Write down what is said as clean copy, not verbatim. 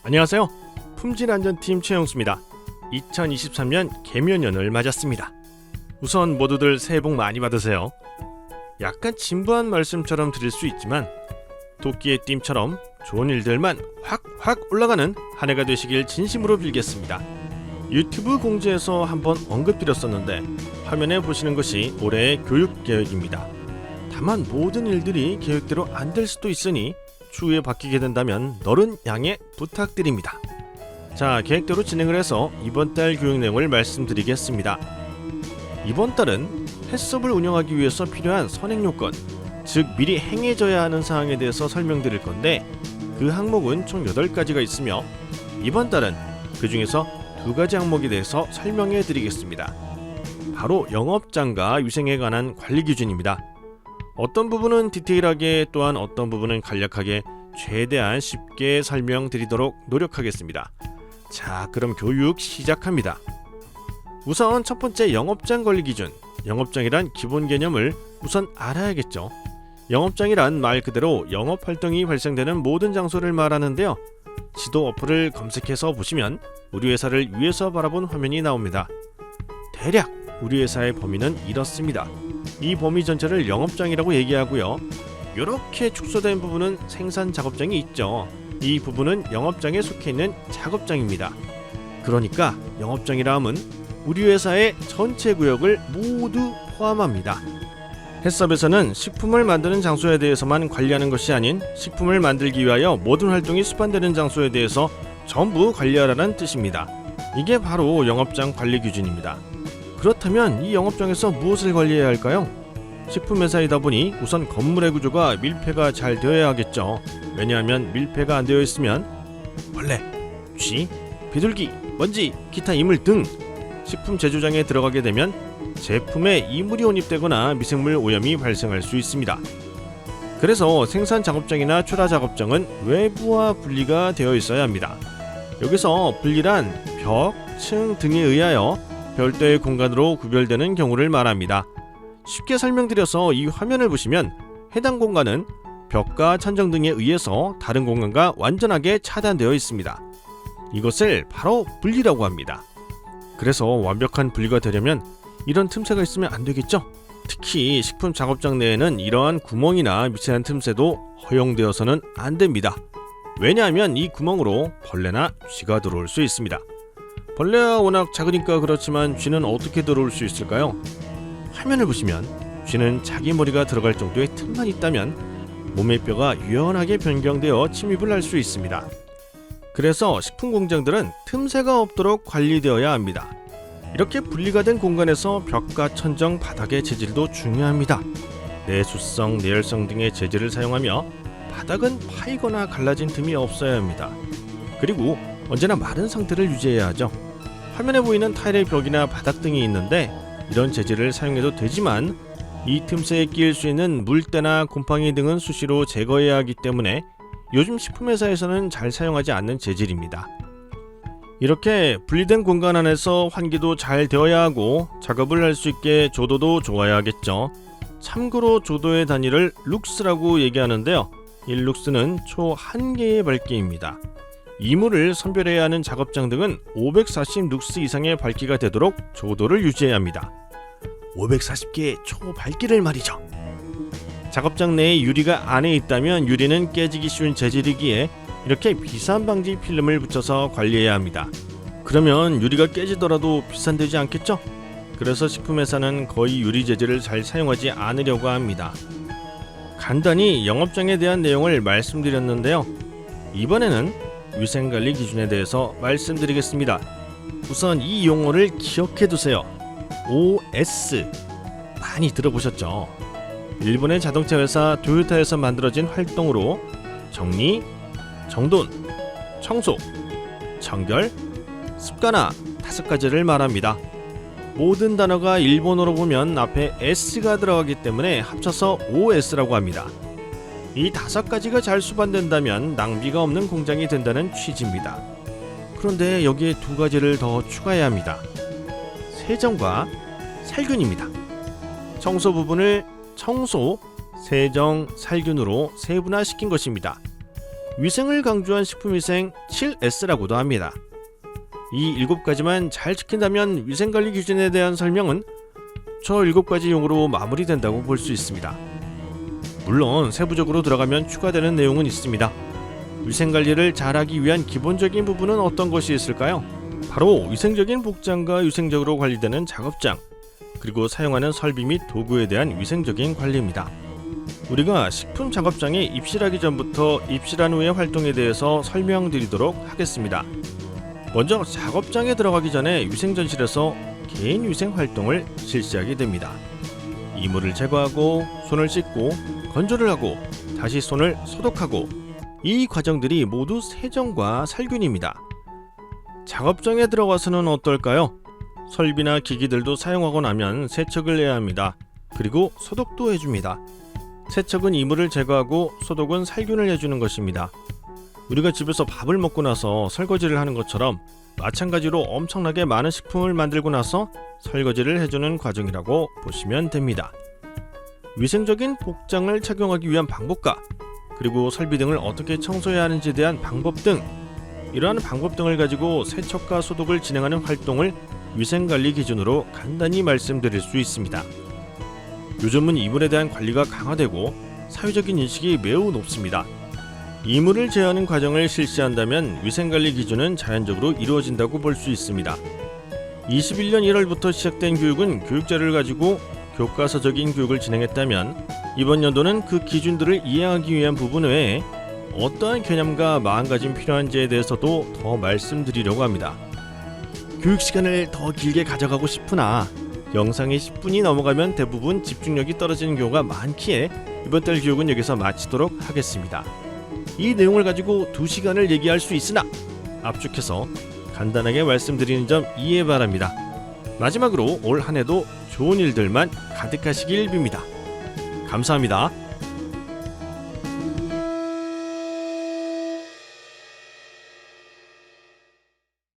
안녕하세요. 품질안전팀 최영수입니다. 2023년 개면연을 맞았습니다. 우선 모두들 새해 복 많이 받으세요. 약간 진부한 말씀처럼 드릴 수 있지만 도끼의 띠임처럼 좋은 일들만 확 올라가는 한 해가 되시길 진심으로 빌겠습니다. 유튜브 공지에서 한번 언급드렸었는데 화면에 보시는 것이 올해의 교육 계획입니다. 다만 모든 일들이 계획대로 안 될 수도 있으니 추후에 바뀌게 된다면 너른 양해 부탁드립니다. 자, 계획대로 진행을 해서 이번 달 교육 내용을 말씀드리겠습니다. 이번 달은 햇섭을 운영하기 위해서 필요한 선행 요건, 즉 미리 행해져야 하는 사항에 대해서 설명드릴 건데 그 항목은 총 8가지가 있으며 이번 달은 그 중에서 2가지 항목에 대해서 설명해 드리겠습니다. 바로 영업장과 위생에 관한 관리 기준입니다. 어떤 부분은 디테일하게 또한 어떤 부분은 간략하게 최대한 쉽게 설명드리도록 노력하겠습니다. 자, 그럼 교육 시작합니다. 우선 첫 번째 영업장 관리 기준. 영업장이란 기본 개념을 우선 알아야겠죠. 영업장이란 말 그대로 영업 활동이 발생되는 모든 장소를 말하는데요. 지도 어플을 검색해서 보시면 우리 회사를 위에서 바라본 화면이 나옵니다. 대략 우리 회사의 범위는 이렇습니다. 이 범위 전체를 영업장이라고 얘기하고요. 이렇게 축소된 부분은 생산 작업장이 있죠. 이 부분은 영업장에 속해 있는 작업장입니다. 그러니까 영업장이라 함은 우리 회사의 전체 구역을 모두 포함합니다. 햇섭에서는 식품을 만드는 장소에 대해서만 관리하는 것이 아닌 식품을 만들기 위하여 모든 활동이 수반되는 장소에 대해서 전부 관리하라는 뜻입니다. 이게 바로 영업장 관리 기준입니다. 그렇다면 이 영업장에서 무엇을 관리해야 할까요? 식품회사이다 보니 우선 건물의 구조가 밀폐가 잘 되어야 하겠죠. 왜냐하면 밀폐가 안 되어 있으면 벌레, 쥐, 비둘기, 먼지, 기타 이물 등 식품 제조장에 들어가게 되면 제품에 이물이 혼입되거나 미생물 오염이 발생할 수 있습니다. 그래서 생산 작업장이나 출하 작업장은 외부와 분리가 되어 있어야 합니다. 여기서 분리란 벽, 층 등에 의하여 별도의 공간으로 구별되는 경우를 말합니다. 쉽게 설명드려서 이 화면을 보시면 해당 공간은 벽과 천정 등에 의해서 다른 공간과 완전하게 차단되어 있습니다. 이것을 바로 분리라고 합니다. 그래서 완벽한 분리가 되려면 이런 틈새가 있으면 안 되겠죠? 특히 식품 작업장 내에는 이러한 구멍이나 미세한 틈새도 허용되어서는 안 됩니다. 왜냐하면 이 구멍으로 벌레나 쥐가 들어올 수 있습니다. 벌레가 워낙 작으니까 그렇지만 쥐는 어떻게 들어올 수 있을까요? 화면을 보시면 쥐는 자기 머리가 들어갈 정도의 틈만 있다면 몸의 뼈가 유연하게 변경되어 침입을 할 수 있습니다. 그래서 식품 공장들은 틈새가 없도록 관리되어야 합니다. 이렇게 분리가 된 공간에서 벽과 천정, 바닥의 재질도 중요합니다. 내수성, 내열성 등의 재질을 사용하며 바닥은 파이거나 갈라진 틈이 없어야 합니다. 그리고 언제나 마른 상태를 유지해야 하죠. 화면에 보이는 타일의 벽이나 바닥 등이 있는데 이런 재질을 사용해도 되지만 이 틈새에 끼일 수 있는 물때나 곰팡이 등은 수시로 제거해야 하기 때문에 요즘 식품회사에서는 잘 사용하지 않는 재질입니다. 이렇게 분리된 공간 안에서 환기도 잘 되어야 하고 작업을 할 수 있게 조도도 좋아야 하겠죠. 참고로 조도의 단위를 룩스라고 얘기하는데요. 이 룩스는 초 1개의 밝기입니다. 이물을 선별해야 하는 작업장 등은 540 룩스 이상의 밝기가 되도록 조도를 유지해야 합니다. 540개의 초 밝기를 말이죠. 작업장 내에 유리가 안에 있다면 유리는 깨지기 쉬운 재질이기에 이렇게 비산 방지 필름을 붙여서 관리해야 합니다. 그러면 유리가 깨지더라도 비산되지 않겠죠? 그래서 식품회사는 거의 유리 재질을 잘 사용하지 않으려고 합니다. 간단히 영업장에 대한 내용을 말씀드렸는데요. 이번에는 위생관리 기준에 대해서 말씀드리겠습니다. 우선 이 용어를 기억해두세요. OS 많이 들어보셨죠? 일본의 자동차 회사 토요타에서 만들어진 활동으로 정리, 정돈, 청소, 청결, 습관화 5가지를 말합니다. 모든 단어가 일본어로 보면 앞에 S가 들어가기 때문에 합쳐서 OS라고 합니다. 이 5가지가 잘 수반된다면 낭비가 없는 공장이 된다는 취지입니다. 그런데 여기에 2가지를 더 추가해야 합니다. 세정과 살균입니다. 청소 부분을 청소, 세정, 살균으로 세분화시킨 것입니다. 위생을 강조한 식품위생 7S라고도 합니다. 이 7가지만 잘 지킨다면 위생관리 기준에 대한 설명은 저 7가지 용어로 마무리된다고 볼 수 있습니다. 물론 세부적으로 들어가면 추가되는 내용은 있습니다. 위생관리를 잘하기 위한 기본적인 부분은 어떤 것이 있을까요? 바로 위생적인 복장과 위생적으로 관리되는 작업장, 그리고 사용하는 설비 및 도구에 대한 위생적인 관리입니다. 우리가 식품 작업장에 입실하기 전부터 입실한 후의 활동에 대해서 설명드리도록 하겠습니다. 먼저 작업장에 들어가기 전에 위생전실에서 개인 위생 활동을 실시하게 됩니다. 이물을 제거하고 손을 씻고 건조를 하고 다시 손을 소독하고, 이 과정들이 모두 세정과 살균입니다. 작업장에 들어가서는 어떨까요? 설비나 기기들도 사용하고 나면 세척을 해야 합니다. 그리고 소독도 해줍니다. 세척은 이물을 제거하고 소독은 살균을 해주는 것입니다. 우리가 집에서 밥을 먹고 나서 설거지를 하는 것처럼 마찬가지로 엄청나게 많은 식품을 만들고 나서 설거지를 해주는 과정이라고 보시면 됩니다. 위생적인 복장을 착용하기 위한 방법과 그리고 설비 등을 어떻게 청소해야 하는지에 대한 방법 등, 이러한 방법 등을 가지고 세척과 소독을 진행하는 활동을 위생관리 기준으로 간단히 말씀드릴 수 있습니다. 요즘은 이물에 대한 관리가 강화되고 사회적인 인식이 매우 높습니다. 이물을 제어하는 과정을 실시한다면 위생관리 기준은 자연적으로 이루어진다고 볼 수 있습니다. 21년 1월부터 시작된 교육은 교육자료를 가지고 교과서적인 교육을 진행했다면, 이번 연도는 그 기준들을 이해하기 위한 부분 외에 어떠한 개념과 마음가짐이 필요한지에 대해서도 더 말씀드리려고 합니다. 교육 시간을 더 길게 가져가고 싶으나 영상이 10분이 넘어가면 대부분 집중력이 떨어지는 경우가 많기에 이번 달 교육은 여기서 마치도록 하겠습니다. 이 내용을 가지고 2시간을 얘기할 수 있으나 압축해서 간단하게 말씀드리는 점 이해 바랍니다. 마지막으로 올 한 해도 좋은 일들만 가득하시길 빕니다. 감사합니다.